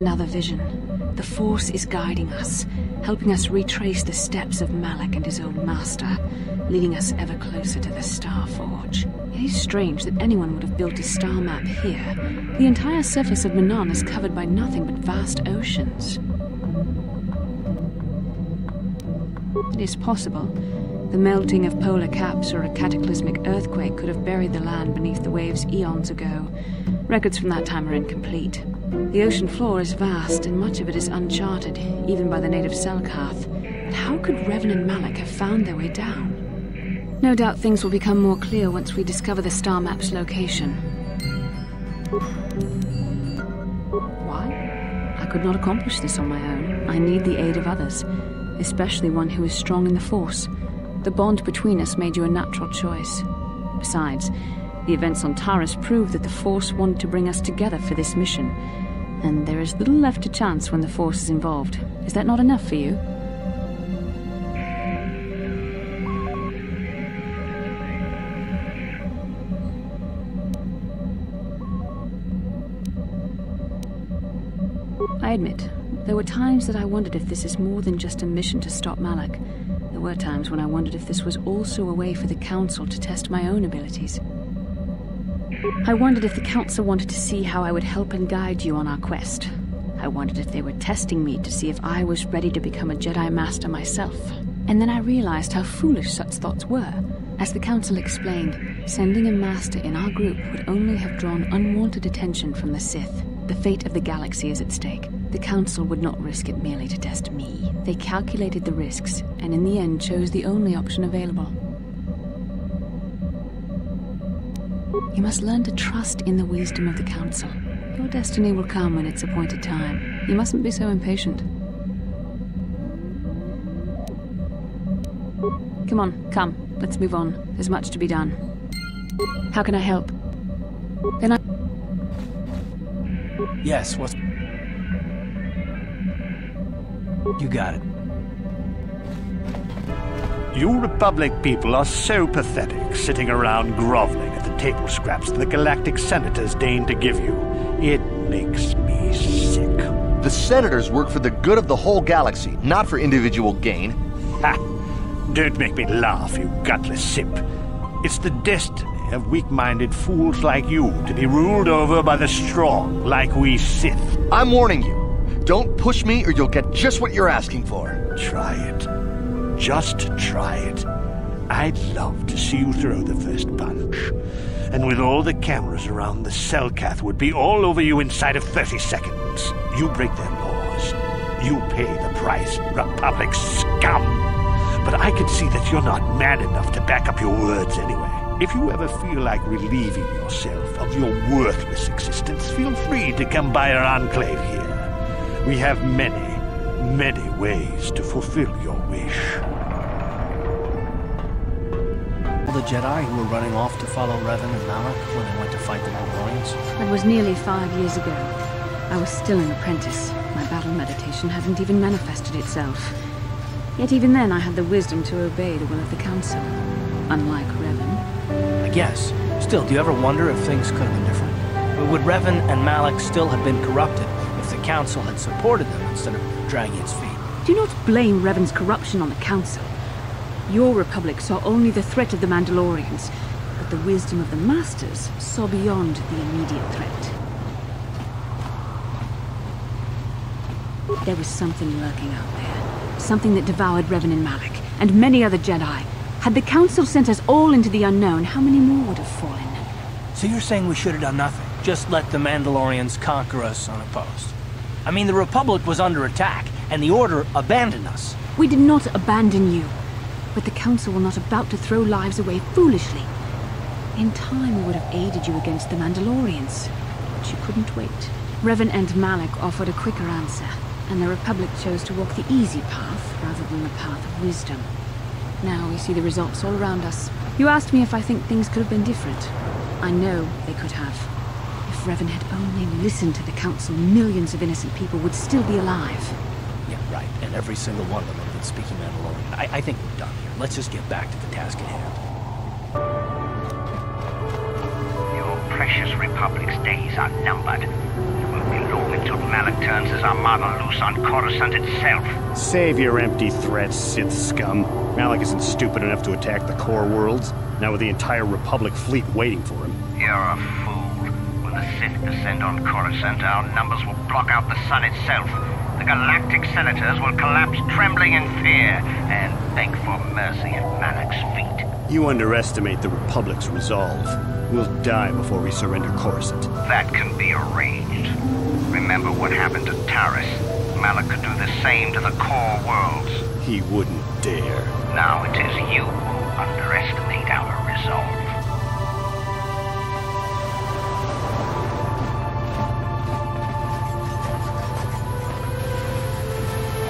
Another vision. The Force is guiding us, helping us retrace the steps of Malak and his old master, leading us ever closer to the Star Forge. It is strange that anyone would have built a star map here. The entire surface of Manaan is covered by nothing but vast oceans. It is possible. The melting of polar caps or a cataclysmic earthquake could have buried the land beneath the waves eons ago. Records from that time are incomplete. The ocean floor is vast, and much of it is uncharted, even by the native Selkath. But how could Revan and Malak have found their way down? No doubt things will become more clear once we discover the star map's location. Why? I could not accomplish this on my own. I need the aid of others, especially one who is strong in the Force. The bond between us made you a natural choice. Besides, the events on Taris prove that the Force wanted to bring us together for this mission, and there is little left to chance when the Force is involved. Is that not enough for you? I admit, there were times that I wondered if this is more than just a mission to stop Malak. There were times when I wondered if this was also a way for the Council to test my own abilities. I wondered if the Council wanted to see how I would help and guide you on our quest. I wondered if they were testing me to see if I was ready to become a Jedi Master myself. And then I realized how foolish such thoughts were. As the Council explained, sending a Master in our group would only have drawn unwanted attention from the Sith. The fate of the galaxy is at stake. The Council would not risk it merely to test me. They calculated the risks, and in the end chose the only option available. You must learn to trust in the wisdom of the Council. Your destiny will come when its appointed time. You mustn't be so impatient. Come on, come. Let's move on. There's much to be done. How can I help? Then I... Yes, what's... You got it. You Republic people are so pathetic, sitting around groveling at the table scraps the galactic senators deign to give you. It makes me sick. The senators work for the good of the whole galaxy, not for individual gain. Ha! Don't make me laugh, you gutless simp. It's the destiny of weak-minded fools like you to be ruled over by the strong, like we Sith. I'm warning you. Don't push me or you'll get just what you're asking for. Try it. Just try it. I'd love to see you throw the first punch. And with all the cameras around, the Selkath would be all over you inside of 30 seconds. You break their laws. You pay the price, Republic scum. But I can see that you're not man enough to back up your words anyway. If you ever feel like relieving yourself of your worthless existence, feel free to come by our enclave here. We have many, many ways to fulfill your wish. The Jedi who were running off to follow Revan and Malak when they went to fight the Valkorions? That was nearly 5 years ago. I was still an apprentice. My battle meditation hadn't even manifested itself. Yet even then I had the wisdom to obey the will of the Council. Unlike Revan. I guess. Still, do you ever wonder if things could have been different? Would Revan and Malak still have been corrupted if the Council had supported them instead of dragging its feet? Do not blame Revan's corruption on the Council. Your Republic saw only the threat of the Mandalorians, but the wisdom of the Masters saw beyond the immediate threat. There was something lurking out there. Something that devoured Revan and Malak, and many other Jedi. Had the Council sent us all into the unknown, how many more would have fallen? So you're saying we should have done nothing? Just let the Mandalorians conquer us unopposed? I mean, the Republic was under attack, and the Order abandoned us. We did not abandon you. But the Council were not about to throw lives away foolishly. In time, we would have aided you against the Mandalorians. But you couldn't wait. Revan and Malak offered a quicker answer, and the Republic chose to walk the easy path rather than the path of wisdom. Now we see the results all around us. You asked me if I think things could have been different. I know they could have. If Revan had only listened to the Council, millions of innocent people would still be alive. Yeah, right. And every single one of them had been speaking Mandalorian. I think we're done here. Let's just get back to the task at hand. Your precious Republic's days are numbered. It won't be long until Malak turns his armada loose on Coruscant itself. Save your empty threats, Sith scum. Malak isn't stupid enough to attack the core worlds, now with the entire Republic fleet waiting for him. You're a fool. When the Sith descend on Coruscant, our numbers will block out the sun itself. The galactic senators will collapse trembling in fear and beg for mercy at Malak's feet. You underestimate the Republic's resolve. We'll die before we surrender Coruscant. That can be arranged. Remember what happened to Taris. Malak could do the same to the core worlds. He wouldn't dare. Now it is you who underestimate our resolve.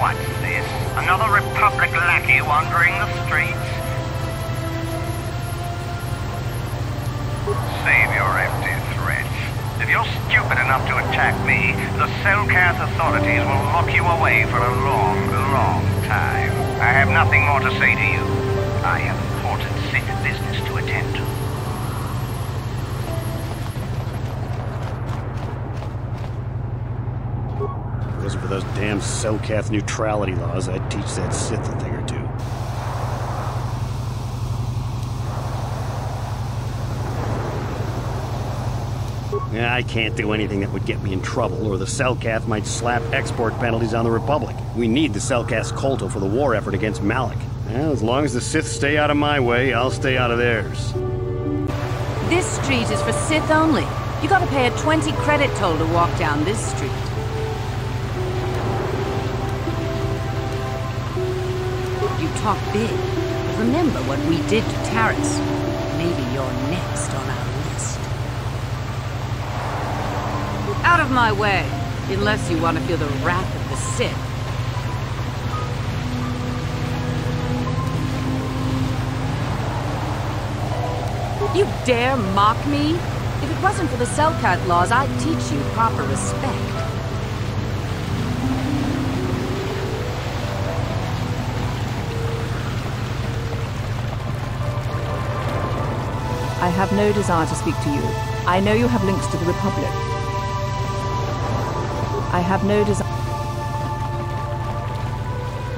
What's this? Another Republic lackey wandering the streets? Save your empty threats. If you're stupid enough to attack me, the Selkath authorities will lock you away for a long, long time. I have nothing more to say to you. I have important Sith business to attend to. If it wasn't for those damn Selkath neutrality laws, I'd teach that Sith a thing or two. Yeah, I can't do anything that would get me in trouble, or the Selkath might slap export penalties on the Republic. We need the Selkath's Kolto for the war effort against Malak. Well, as long as the Sith stay out of my way, I'll stay out of theirs. This street is for Sith only. You gotta pay a 20 credit toll to walk down this street. You talk big, but remember what we did to Taris. Maybe you're next on our list. Out of my way, unless you want to feel the wrath of the Sith. You dare mock me? If it wasn't for the Selkath laws, I'd teach you proper respect. I have no desire to speak to you. I know you have links to the Republic. I have no desire...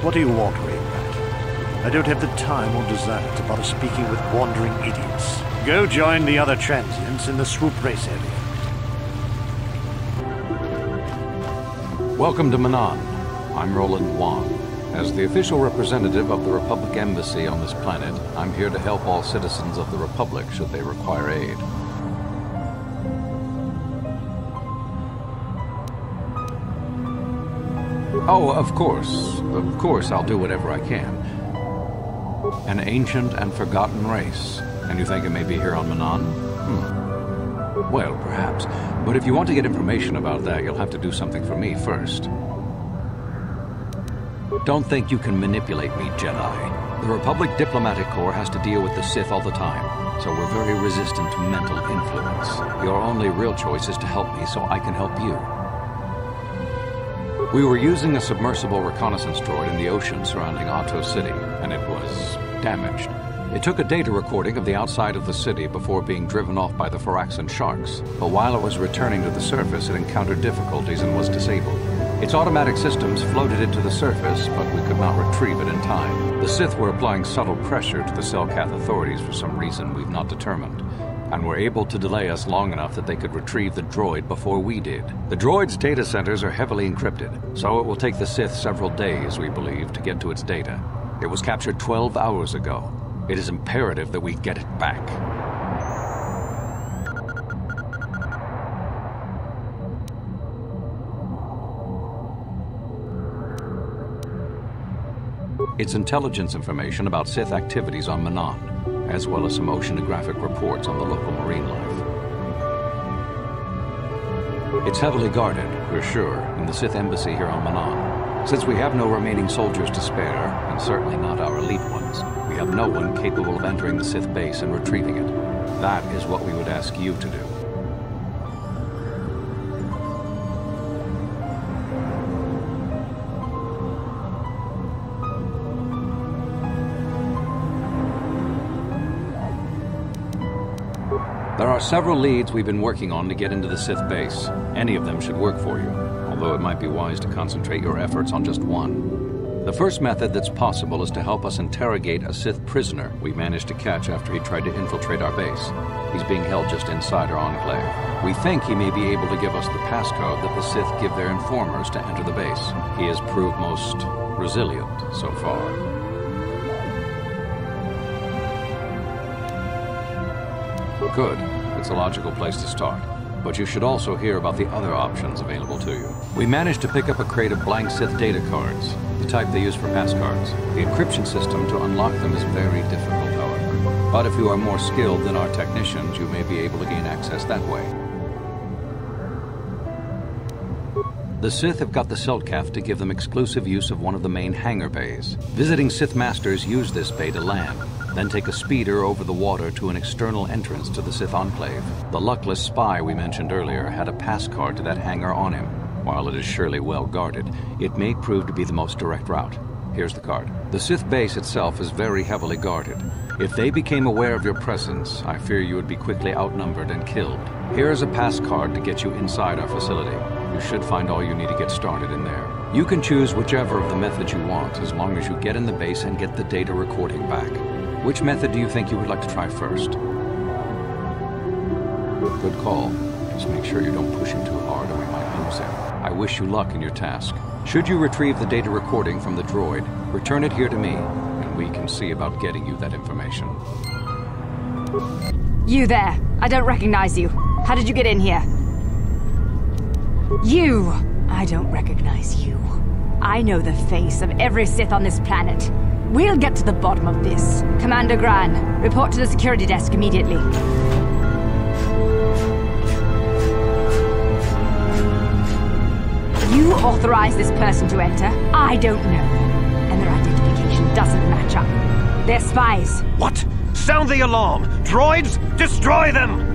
What do you want, Rainbat? I don't have the time or desire to bother speaking with wandering idiots. Go join the other transients in the swoop race area. Welcome to Manaan. I'm Roland Wong. As the official representative of the Republic Embassy on this planet, I'm here to help all citizens of the Republic should they require aid. Oh, of course I'll do whatever I can. An ancient and forgotten race, and you think it may be here on Manaan? Well, perhaps. But if you want to get information about that, you'll have to do something for me first. Don't think you can manipulate me, Jedi. The Republic Diplomatic Corps has to deal with the Sith all the time, so we're very resistant to mental influence. Your only real choice is to help me so I can help you. We were using a submersible reconnaissance droid in the ocean surrounding Otto City, and it was damaged. It took a data recording of the outside of the city before being driven off by the Faraxan sharks, but while it was returning to the surface, it encountered difficulties and was disabled. Its automatic systems floated it to the surface, but we could not retrieve it in time. The Sith were applying subtle pressure to the Selkath authorities for some reason we've not determined, and were able to delay us long enough that they could retrieve the droid before we did. The droid's data centers are heavily encrypted, so it will take the Sith several days, we believe, to get to its data. It was captured 12 hours ago. It is imperative that we get it back. It's intelligence information about Sith activities on Manaan, as well as some oceanographic reports on the local marine life. It's heavily guarded, we're sure, in the Sith embassy here on Manaan. Since we have no remaining soldiers to spare, and certainly not our elite ones, we have no one capable of entering the Sith base and retrieving it. That is what we would ask you to do. There are several leads we've been working on to get into the Sith base. Any of them should work for you. A although it might be wise to concentrate your efforts on just one. The first method that's possible is to help us interrogate a Sith prisoner we managed to catch after he tried to infiltrate our base. He's being held just inside our enclave. We think he may be able to give us the passcode that the Sith give their informers to enter the base. He has proved most resilient so far. Good. It's a logical place to start. But you should also hear about the other options available to you. We managed to pick up a crate of blank Sith data cards, the type they use for passcards. The encryption system to unlock them is very difficult, however. But if you are more skilled than our technicians, you may be able to gain access that way. The Sith have got the Selkath to give them exclusive use of one of the main hangar bays. Visiting Sith Masters use this bay to land, then take a speeder over the water to an external entrance to the Sith Enclave. The luckless spy we mentioned earlier had a pass card to that hangar on him. While it is surely well guarded, it may prove to be the most direct route. Here's the card. The Sith base itself is very heavily guarded. If they became aware of your presence, I fear you would be quickly outnumbered and killed. Here is a pass card to get you inside our facility. You should find all you need to get started in there. You can choose whichever of the methods you want, as long as you get in the base and get the data recording back. Which method do you think you would like to try first? Good call. Just make sure you don't push him too hard or we might lose him. I wish you luck in your task. Should you retrieve the data recording from the droid, return it here to me, and we can see about getting you that information. You there! I don't recognize you. How did you get in here? You! I don't recognize you. I know the face of every Sith on this planet. We'll get to the bottom of this. Commander Gran, report to the security desk immediately. You authorized this person to enter? I don't know. And their identification doesn't match up. They're spies. What? Sound the alarm! Droids, destroy them!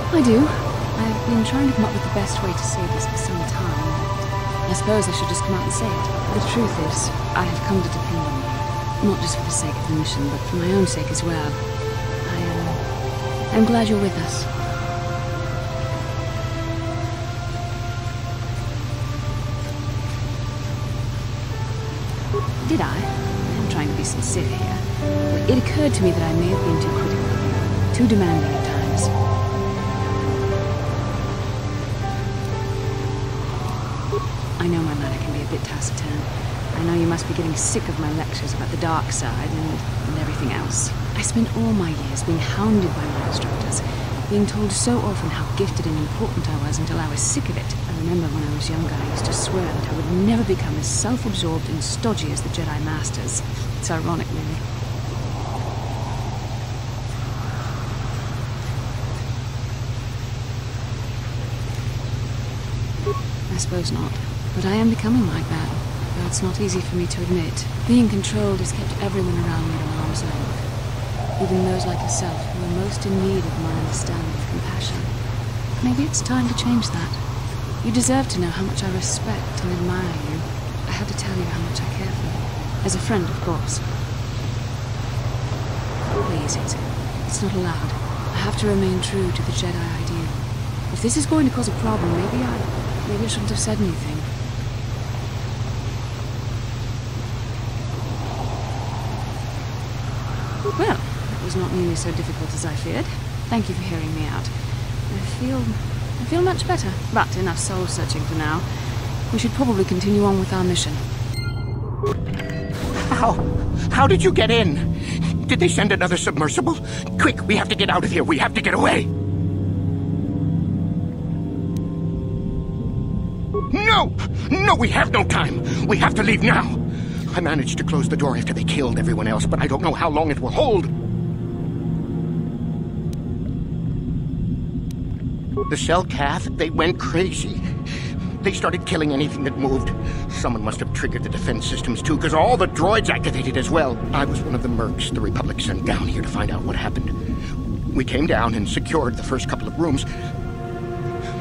I do. I've been trying to come up with the best way to say this for some time. I suppose I should just come out and say it. The truth is, I have come to depend on you. Not just for the sake of the mission, but for my own sake as well. I'm glad you're with us. Did I? I'm trying to be sincere here. It occurred to me that I may have been too critical of you, too demanding at times. I know my manner can be a bit taciturn. I know you must be getting sick of my lectures about the dark side and everything else. I spent all my years being hounded by my instructors, being told so often how gifted and important I was until I was sick of it. I remember when I was younger, I used to swear that I would never become as self-absorbed and stodgy as the Jedi Masters. It's ironic, really. I suppose not. But I am becoming like that. Though it's not easy for me to admit. Being controlled has kept everyone around me at arm's length. Even those like yourself who are most in need of my understanding and compassion. Maybe it's time to change that. You deserve to know how much I respect and admire you. I had to tell you how much I care for you. As a friend, of course. Please, it's not allowed. I have to remain true to the Jedi ideal. If this is going to cause a problem, maybe I shouldn't have said anything. Well, that was not nearly so difficult as I feared. Thank you for hearing me out. I feel much better. But enough soul-searching for now. We should probably continue on with our mission. How did you get in? Did they send another submersible? Quick, we have to get out of here. We have to get away. No, we have no time. We have to leave now. I managed to close the door after they killed everyone else, but I don't know how long it will hold. The Selkath, they went crazy. They started killing anything that moved. Someone must have triggered the defense systems too, because all the droids activated as well. I was one of the mercs the Republic sent down here to find out what happened. We came down and secured the first couple of rooms.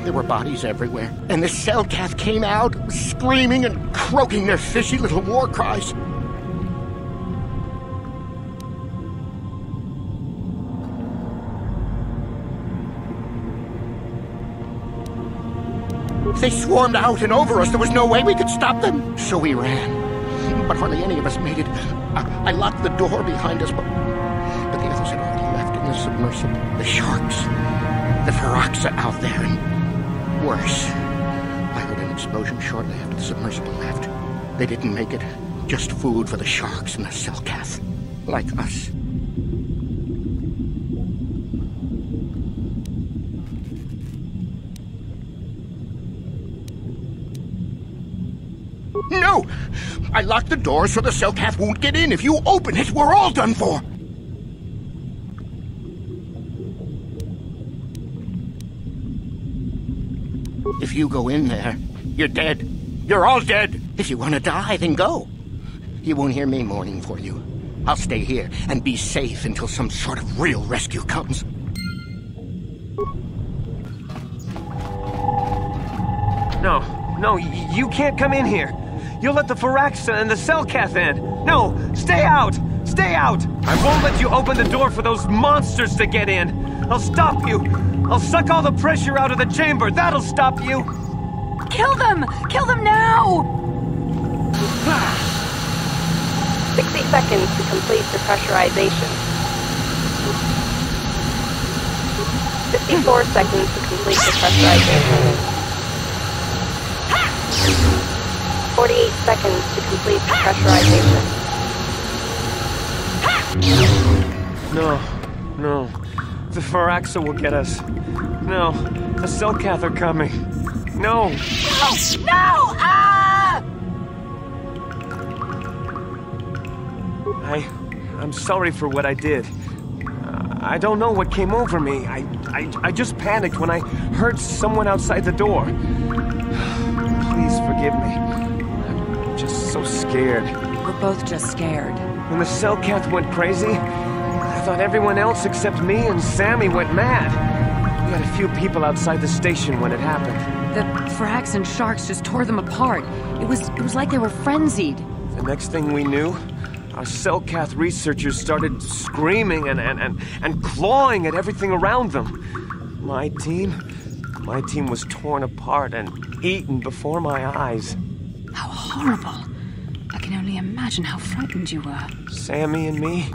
There were bodies everywhere, and the Selkath came out, screaming and croaking their fishy little war cries. They swarmed out and over us. There was no way we could stop them. So we ran, but hardly any of us made it. I locked the door behind us, but the others had already left in the submersible. The sharks, the Faraxa out there, and worse. I heard an explosion shortly after the submersible left. They didn't make it. Just food for the sharks and the Selkath. Like us. No! I locked the door so the Selkath won't get in. If you open it, we're all done for. If you go in there, you're dead. You're all dead. If you want to die, then go. You won't hear me mourning for you. I'll stay here and be safe until some sort of real rescue comes. No, you can't come in here. You'll let the Faraxa and the Selkath in. No, stay out! Stay out! I won't let you open the door for those monsters to get in. I'll stop you. I'll suck all the pressure out of the chamber. That'll stop you. Kill them! Kill them now! 60 seconds to complete depressurization. 54 seconds to complete depressurization. 48 seconds to complete depressurization. No. The Faraxa will get us. No, the Selkath are coming. No! No! Ah! I'm sorry for what I did. I don't know what came over me. I just panicked when I heard someone outside the door. Please forgive me. I'm just so scared. We're both just scared. When the Cellcath went crazy, I thought everyone else except me and Sammy went mad. We had a few people outside the station when it happened. The Firaxan sharks just tore them apart. It was like they were frenzied. The next thing we knew, our Cellcath researchers started screaming and clawing at everything around them. My team was torn apart and eaten before my eyes. How horrible. I can only imagine how frightened you were. Sammy and me,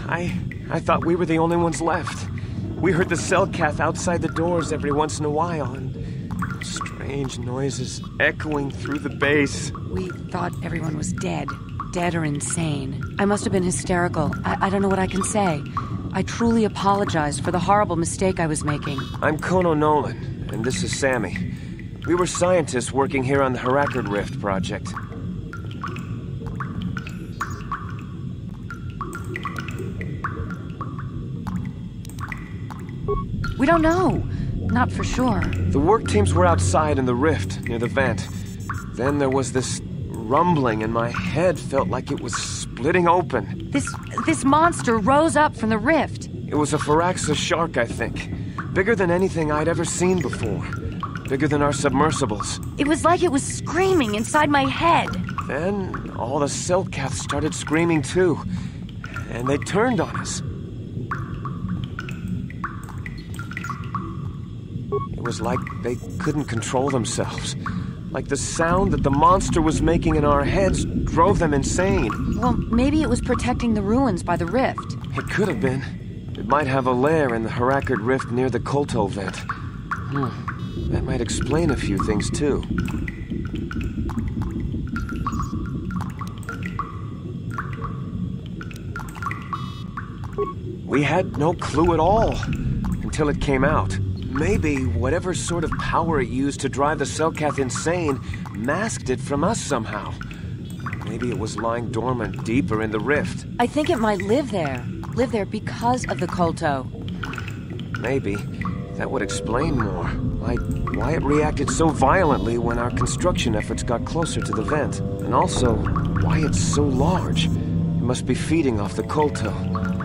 I thought we were the only ones left. We heard the Cellcath outside the doors every once in a while, and strange noises echoing through the base. We thought everyone was dead. Dead or insane. I must have been hysterical. I don't know what I can say. I truly apologize for the horrible mistake I was making. I'm Kono Nolan, and this is Sammy. We were scientists working here on the Harakard Rift project. We don't know. Not for sure. The work teams were outside in the rift, near the vent. Then there was this rumbling, and my head felt like it was splitting open. This monster rose up from the rift. It was a Firaxa shark, I think. Bigger than anything I'd ever seen before. Bigger than our submersibles. It was like it was screaming inside my head. Then all the Cellcaths started screaming too. And they turned on us. It was like they couldn't control themselves. Like the sound that the monster was making in our heads drove them insane. Well, maybe it was protecting the ruins by the rift. It could have been. It might have a lair in the Harakard Rift near the Kolto vent. That might explain a few things, too. We had no clue at all until it came out. Maybe whatever sort of power it used to drive the Cellcath insane masked it from us somehow. Maybe it was lying dormant deeper in the rift. I think it might live there. Live there because of the Kolto. Maybe. That would explain more. Like why it reacted so violently when our construction efforts got closer to the vent. And also, why it's so large. It must be feeding off the Kolto.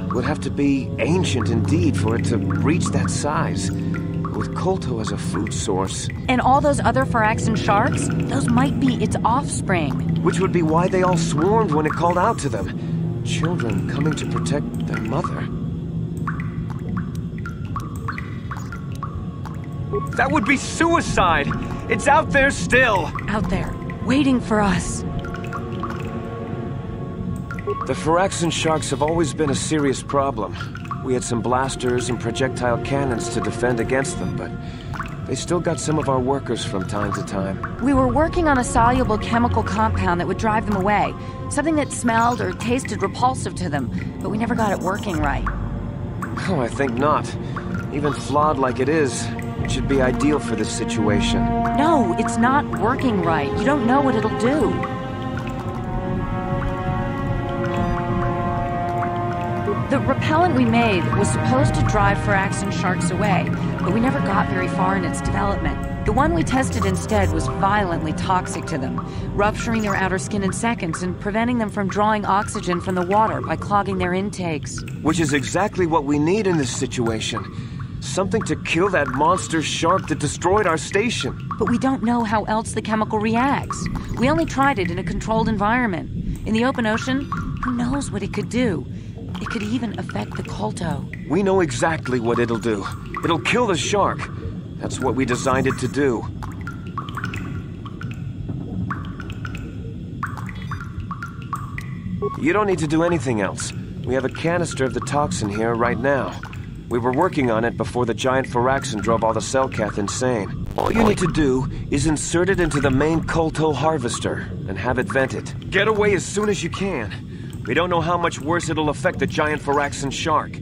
It would have to be ancient indeed for it to reach that size. With Kolto as a food source. And all those other Firaxan sharks? Those might be its offspring. Which would be why they all swarmed when it called out to them. Children coming to protect their mother. That would be suicide! It's out there still! Out there, waiting for us. The Firaxan sharks have always been a serious problem. We had some blasters and projectile cannons to defend against them, but they still got some of our workers from time to time. We were working on a soluble chemical compound that would drive them away. Something that smelled or tasted repulsive to them, but we never got it working right. Oh, I think not. Even flawed like it is, it should be ideal for this situation. No, it's not working right. You don't know what it'll do. The repellent we made was supposed to drive Firaxan sharks away, but we never got very far in its development. The one we tested instead was violently toxic to them, rupturing their outer skin in seconds and preventing them from drawing oxygen from the water by clogging their intakes. Which is exactly what we need in this situation. Something to kill that monster shark that destroyed our station. But we don't know how else the chemical reacts. We only tried it in a controlled environment. In the open ocean, who knows what it could do? It could even affect the Kolto. We know exactly what it'll do. It'll kill the shark. That's what we designed it to do. You don't need to do anything else. We have a canister of the toxin here right now. We were working on it before the giant Firaxan drove all the Cellcath insane. All you need to do is insert it into the main Kolto harvester and have it vented. Get away as soon as you can. We don't know how much worse it'll affect the giant Firaxan shark.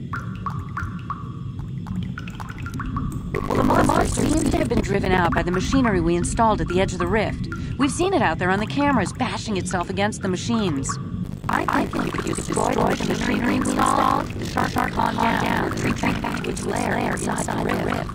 Will the monster use seems to have been driven out by the machinery we installed at the edge of the rift. We've seen it out there on the cameras, bashing itself against the machines. I think if you destroyed the machinery installed, the shark calmed down and retreated back to its lair inside the rift.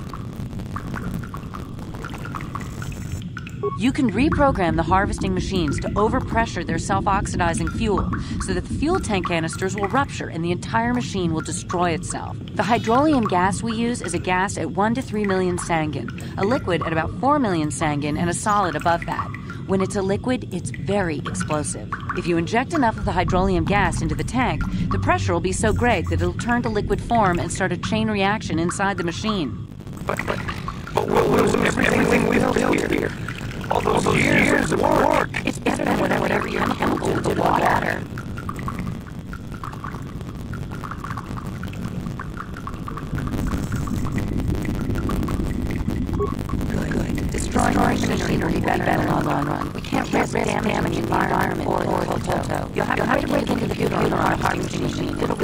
You can reprogram the harvesting machines to overpressure their self-oxidizing fuel so that the fuel tank canisters will rupture and the entire machine will destroy itself. The hydrolium gas we use is a gas at 1 to 3 million sangin, a liquid at about 4 million sangin, and a solid above that. When it's a liquid, it's very explosive. If you inject enough of the hydrolium gas into the tank, the pressure will be so great that it'll turn to liquid form and start a chain reaction inside the machine. But we'll lose everything we've built here. All those years of work. It's better than whatever your chemical did with water. Good. Destroying the machinery will be better in the long run. We can't risk damaging the environment or the Koto. You'll have to break into the computer on our harvesting machine. It'll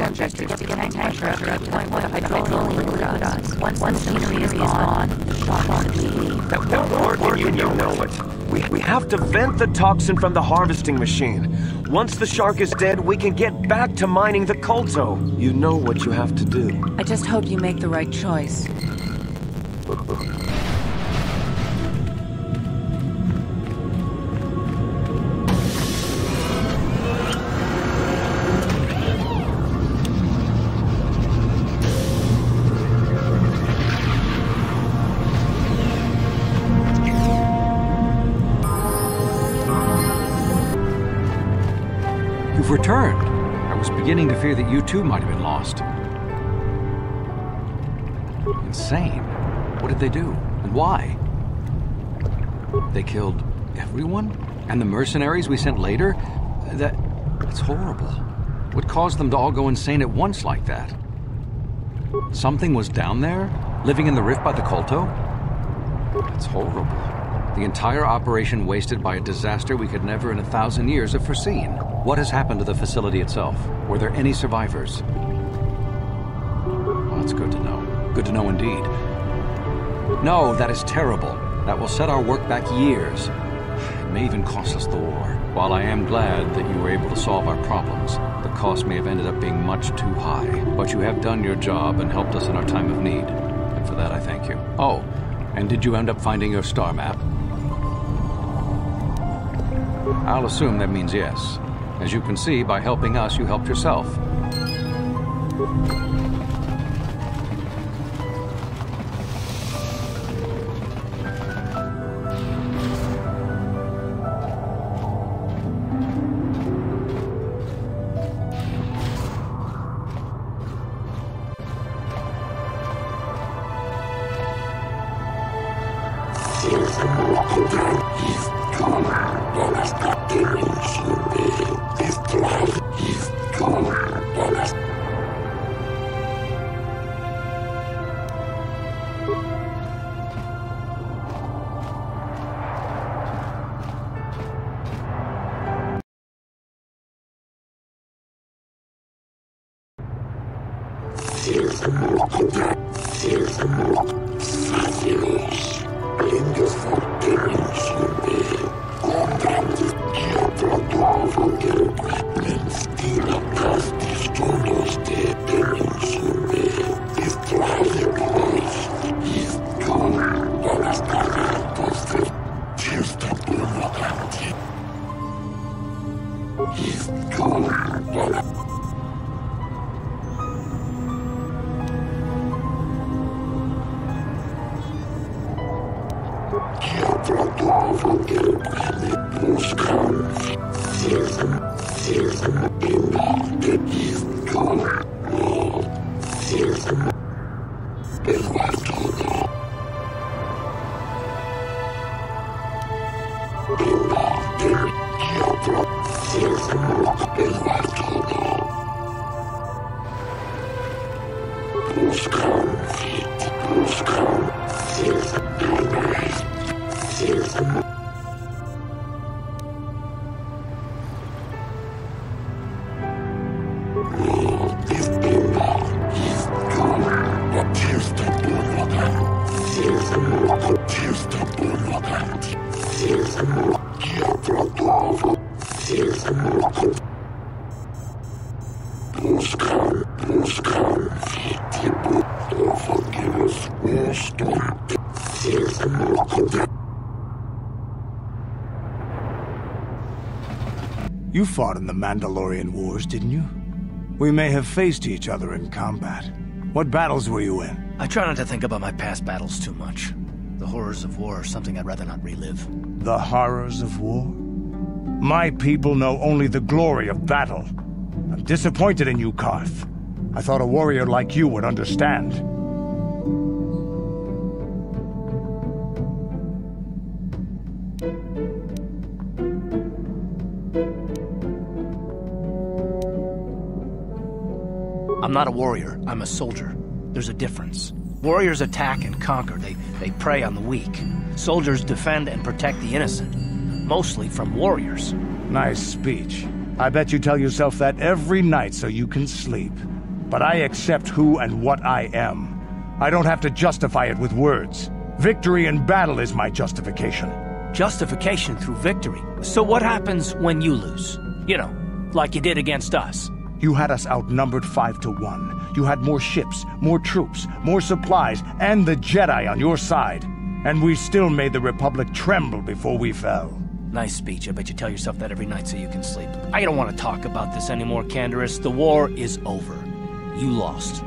inject to get the tank pressure up to the point where the hydrolium does. Once machinery is gone, the shark won't leave. That won't work, and you know it. We have to vent the toxin from the harvesting machine. Once the shark is dead, we can get back to mining the colto. You know what you have to do. I just hope you make the right choice. You've returned. I was beginning to fear that you too might have been lost. Insane. What did they do? And why? They killed everyone? And the mercenaries we sent later? That's horrible. What caused them to all go insane at once like that? Something was down there? Living in the rift by the colto? That's horrible. The entire operation wasted by a disaster we could never in 1,000 years have foreseen. What has happened to the facility itself? Were there any survivors? Well, that's good to know. Good to know indeed. No, that is terrible. That will set our work back years. It may even cost us the war. While I am glad that you were able to solve our problems, the cost may have ended up being much too high. But you have done your job and helped us in our time of need. And for that I thank you. Oh, and did you end up finding your star map? I'll assume that means yes. As you can see, by helping us, you helped yourself. Here's the You fought in the Mandalorian Wars, didn't you? We may have faced each other in combat. What battles were you in? I try not to think about my past battles too much. The horrors of war are something I'd rather not relive. The horrors of war? My people know only the glory of battle. I'm disappointed in you, Karth. I thought a warrior like you would understand. I'm not a warrior, I'm a soldier. There's a difference. Warriors attack and conquer, they prey on the weak. Soldiers defend and protect the innocent, mostly from warriors. Nice speech. I bet you tell yourself that every night so you can sleep. But I accept who and what I am. I don't have to justify it with words. Victory in battle is my justification. Justification through victory. So what happens when you lose? You know, like you did against us. You had us outnumbered 5-1. You had more ships, more troops, more supplies, and the Jedi on your side. And we still made the Republic tremble before we fell. Nice speech. I bet you tell yourself that every night so you can sleep. I don't want to talk about this anymore, Canderous. The war is over. You lost.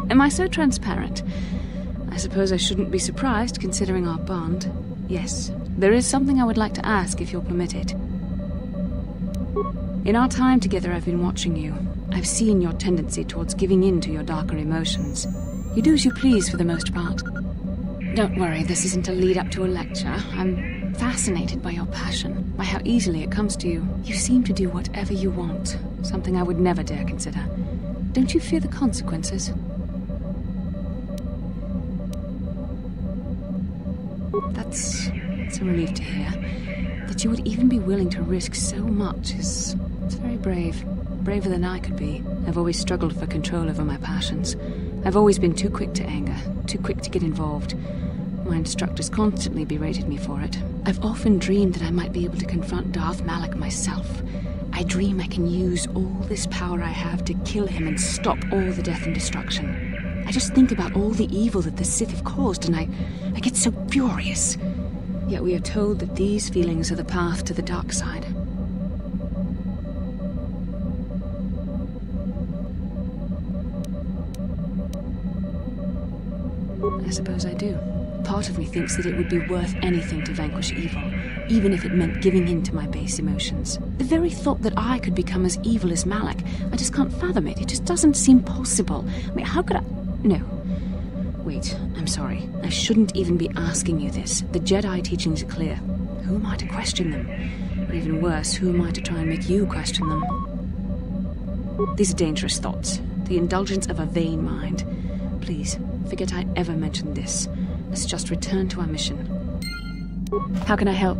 Am I so transparent? I suppose I shouldn't be surprised, considering our bond. Yes, there is something I would like to ask, if you'll permit it. In our time together, I've been watching you. I've seen your tendency towards giving in to your darker emotions. You do as you please for the most part. Don't worry, this isn't a lead-up to a lecture. I'm fascinated by your passion, by how easily it comes to you. You seem to do whatever you want, something I would never dare consider. Don't you fear the consequences? That's a relief to hear. That you would even be willing to risk so much is... it's very brave. Braver than I could be. I've always struggled for control over my passions. I've always been too quick to anger, too quick to get involved. My instructors constantly berated me for it. I've often dreamed that I might be able to confront Darth Malak myself. I dream I can use all this power I have to kill him and stop all the death and destruction. I just think about all the evil that the Sith have caused, and I get so furious. Yet we are told that these feelings are the path to the dark side. I suppose I do. Part of me thinks that it would be worth anything to vanquish evil, even if it meant giving in to my base emotions. The very thought that I could become as evil as Malak, I just can't fathom it. It just doesn't seem possible. I mean, how could I... No. Wait, I'm sorry. I shouldn't even be asking you this. The Jedi teachings are clear. Who am I to question them? Or even worse, who am I to try and make you question them? These are dangerous thoughts. The indulgence of a vain mind. Please, forget I ever mentioned this. Let's just return to our mission. How can I help?